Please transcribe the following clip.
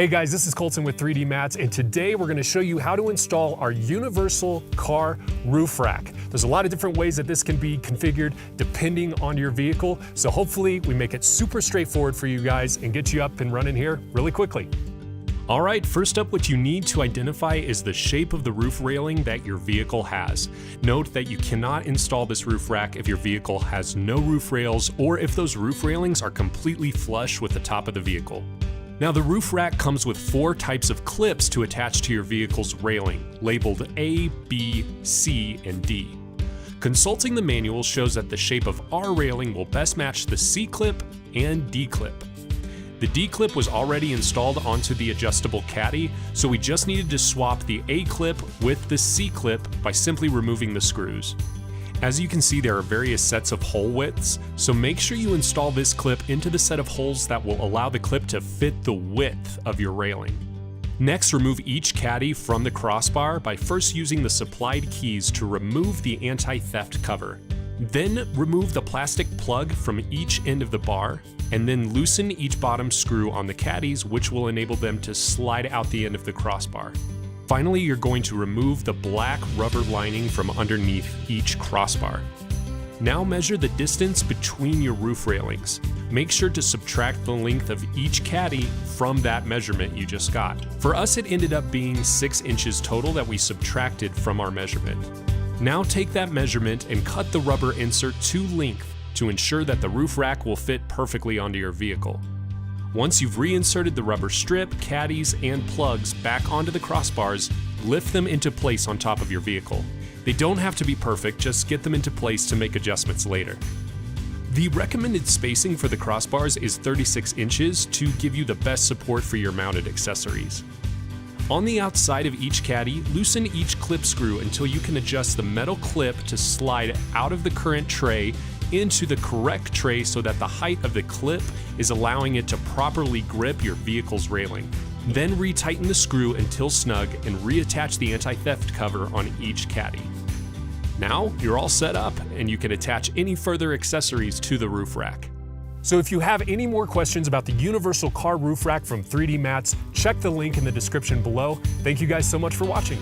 Hey guys, this is Colton with 3D Mats, and today we're going to show you how to install our universal car roof rack. There's a lot of different ways that this can be configured depending on your vehicle, so hopefully we make it super straightforward for you guys and get you up and running here really quickly. All right, first up, what you need to identify is the shape of the roof railing that your vehicle has. Note that you cannot install this roof rack if your vehicle has no roof rails or if those roof railings are completely flush with the top of the vehicle. Now, the roof rack comes with 4 types of clips to attach to your vehicle's railing, labeled A, B, C, and D. Consulting the manual shows that the shape of our railing will best match the C clip and D clip. The D clip was already installed onto the adjustable caddy, so we just needed to swap the A clip with the C clip by simply removing the screws. As you can see, there are various sets of hole widths, so make sure you install this clip into the set of holes that will allow the clip to fit the width of your railing. Next, remove each caddy from the crossbar by first using the supplied keys to remove the anti-theft cover. Then remove the plastic plug from each end of the bar, and then loosen each bottom screw on the caddies, which will enable them to slide out the end of the crossbar. Finally, you're going to remove the black rubber lining from underneath each crossbar. Now measure the distance between your roof railings. Make sure to subtract the length of each caddy from that measurement you just got. For us, it ended up being 6 inches total that we subtracted from our measurement. Now take that measurement and cut the rubber insert to length to ensure that the roof rack will fit perfectly onto your vehicle. Once you've reinserted the rubber strip, caddies, and plugs back onto the crossbars, lift them into place on top of your vehicle. They don't have to be perfect, just get them into place to make adjustments later. The recommended spacing for the crossbars is 36 inches to give you the best support for your mounted accessories. On the outside of each caddy, loosen each clip screw until you can adjust the metal clip to slide out of the current tray into the correct tray so that the height of the clip is allowing it to properly grip your vehicle's railing. Then retighten the screw until snug and reattach the anti-theft cover on each caddy. Now you're all set up and you can attach any further accessories to the roof rack. So if you have any more questions about the universal car roof rack from 3D Mats, check the link in the description below. Thank you guys so much for watching.